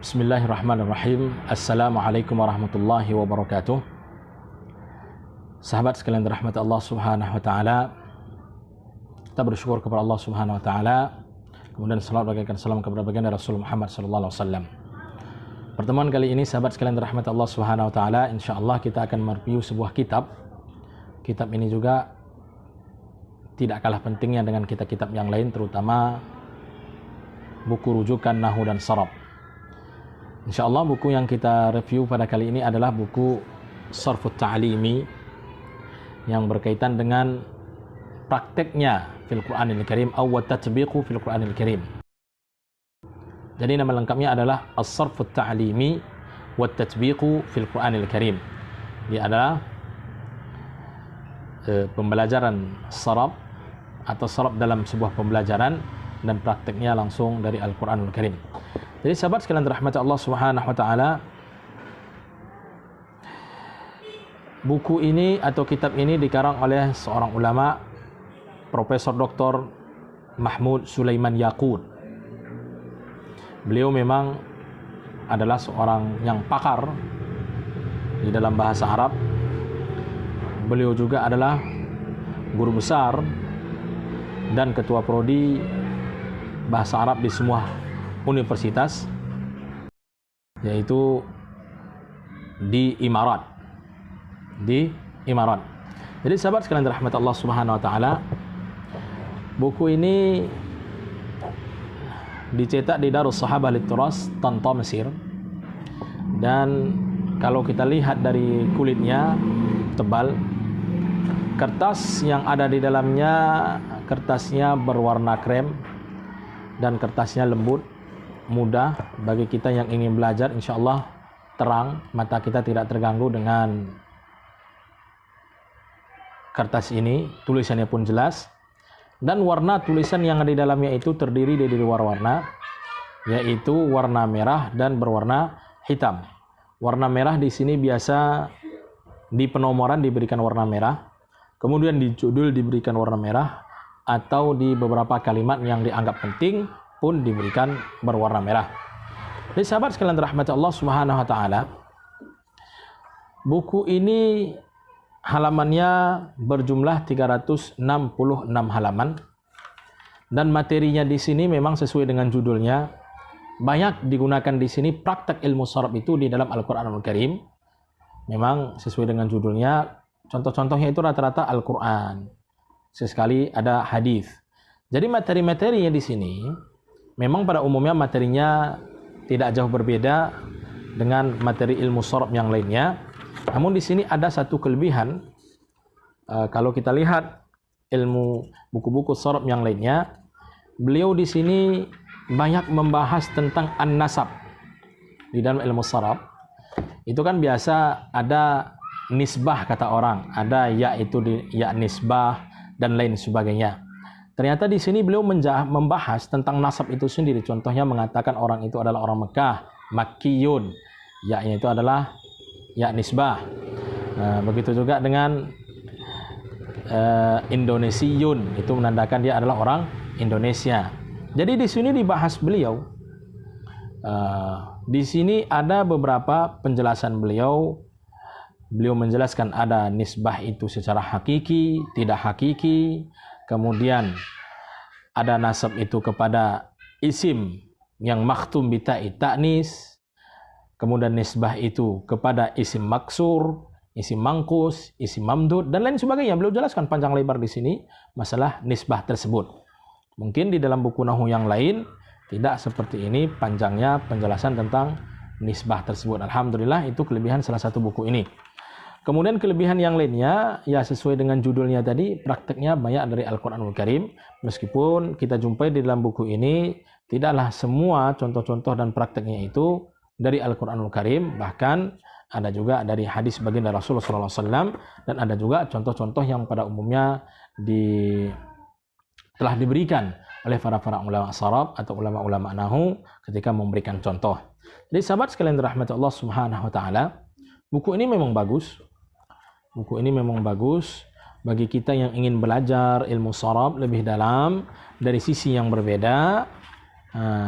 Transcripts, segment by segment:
Bismillahirrahmanirrahim. Assalamualaikum warahmatullahi wabarakatuh. Sahabat sekalian dirahmati Allah Subhanahu wa taala. Kita bersyukur kepada Allah Subhanahu wa taala. Kemudian salawat bagaikan salam kepada baginda Rasul Muhammad sallallahu alaihi wasallam. Pertemuan kali ini sahabat sekalian dirahmati Allah Subhanahu wa taala, insyaallah kita akan mereview sebuah kitab. Kitab ini juga tidak kalah pentingnya dengan kitab-kitab yang lain, terutama buku rujukan nahwu dan sharaf. InsyaAllah buku yang kita review pada kali ini adalah buku Sharfut Ta'limi yang berkaitan dengan prakteknya fil Qur'anil Karim atau tatbiqu fil Qur'anil Karim. Jadi nama lengkapnya adalah As-Sharfut Ta'limi wa tatbiqu fil Qur'anil Karim. Dia adalah pembelajaran sharaf atau sharaf dalam sebuah pembelajaran dan prakteknya langsung dari Al-Qur'anul Karim. Jadi sahabat sekalian dirahmati Allah Subhanahu wa taala, buku ini atau kitab ini dikarang oleh seorang ulama, Profesor Dr. Mahmud Sulaiman Yaqut. Beliau memang adalah seorang yang pakar di dalam bahasa Arab. Beliau juga adalah guru besar dan ketua prodi bahasa Arab di semua universitas, yaitu di Imarat. Jadi sahabat sekalian dirahmati Allah Subhanahu wa taala, buku ini dicetak di Darus Sahabah Lit-Turas, Tanta, Mesir. Dan kalau kita lihat dari kulitnya tebal, kertas yang ada di dalamnya, kertasnya berwarna krem dan kertasnya lembut, mudah bagi kita yang ingin belajar. InsyaAllah terang, mata kita tidak terganggu dengan kertas ini. Tulisannya pun jelas, dan warna tulisan yang ada di dalamnya itu terdiri dari dua warna, yaitu warna merah dan berwarna hitam. Warna merah di sini biasa di penomoran diberikan warna merah, kemudian di judul diberikan warna merah, atau di beberapa kalimat yang dianggap penting pun diberikan berwarna merah. Jadi sahabat sekalian dirahmati Allah Subhanahu wa taala, buku ini halamannya berjumlah 366 halaman, dan materinya di sini memang sesuai dengan judulnya. Banyak digunakan di sini praktek ilmu sharaf itu di dalam Al-Qur'anul Karim. Memang sesuai dengan judulnya. Contoh-contohnya itu rata-rata Al-Qur'an. Sesekali ada hadis. Jadi materi-materinya di sini memang pada umumnya materinya tidak jauh berbeda dengan materi ilmu sharaf yang lainnya. Namun di sini ada satu kelebihan. Kalau kita lihat ilmu buku-buku sharaf yang lainnya, beliau di sini banyak membahas tentang an-nasab. Di dalam ilmu sharaf itu kan biasa ada nisbah kata orang, ada ya itu ya nisbah dan lain sebagainya. Ternyata di sini beliau membahas tentang nasab itu sendiri. Contohnya mengatakan orang itu adalah orang Mekah, Makkiyun. Ya-nya itu adalah ya nisbah. Begitu juga dengan Indonesiun, itu menandakan dia adalah orang Indonesia. Jadi di sini dibahas beliau. Di sini ada beberapa penjelasan beliau. Beliau menjelaskan ada nisbah itu secara hakiki, tidak hakiki. Kemudian ada nasab itu kepada isim yang makhtum bi ta'i ta'nis. Kemudian nisbah itu kepada isim maksur, isim mangkus, isim mamdud dan lain sebagainya. Beliau jelaskan panjang lebar di sini masalah nisbah tersebut. Mungkin di dalam buku nahwu yang lain tidak seperti ini panjangnya penjelasan tentang nisbah tersebut. Alhamdulillah, itu kelebihan salah satu buku ini. Kemudian kelebihan yang lainnya, ya sesuai dengan judulnya tadi, prakteknya banyak dari Al-Qur'anul Karim. Meskipun kita jumpai di dalam buku ini, tidaklah semua contoh-contoh dan prakteknya itu dari Al-Qur'anul Karim. Bahkan ada juga dari hadis baginda Rasulullah SAW, dan ada juga contoh-contoh yang pada umumnya telah diberikan oleh para ulama sharaf atau ulama-ulama nahwu ketika memberikan contoh. Jadi sahabat sekalian dirahmati Allah Subhanahu wa taala, buku ini memang bagus. Buku ini memang bagus bagi kita yang ingin belajar ilmu sharaf lebih dalam dari sisi yang berbeda.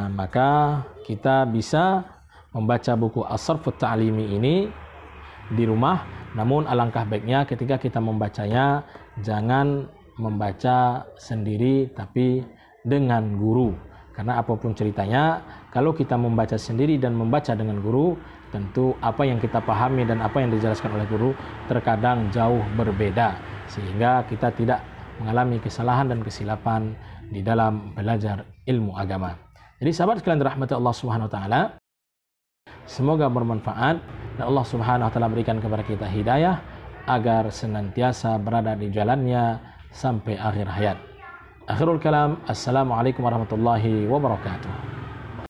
Maka kita bisa membaca buku As-Sarfut Ta'limi ini di rumah. Namun alangkah baiknya ketika kita membacanya jangan membaca sendiri tapi dengan guru. Karena apapun ceritanya, kalau kita membaca sendiri dan membaca dengan guru, tentu apa yang kita pahami dan apa yang dijelaskan oleh guru terkadang jauh berbeda, sehingga kita tidak mengalami kesalahan dan kesilapan di dalam belajar ilmu agama. Jadi sahabat sekalian dirahmati Allah Subhanahu wa taala, semoga bermanfaat dan Allah Subhanahu wa taala berikan kepada kita hidayah agar senantiasa berada di jalannya sampai akhir hayat. Akhirul kalam, assalamualaikum warahmatullahi wabarakatuh.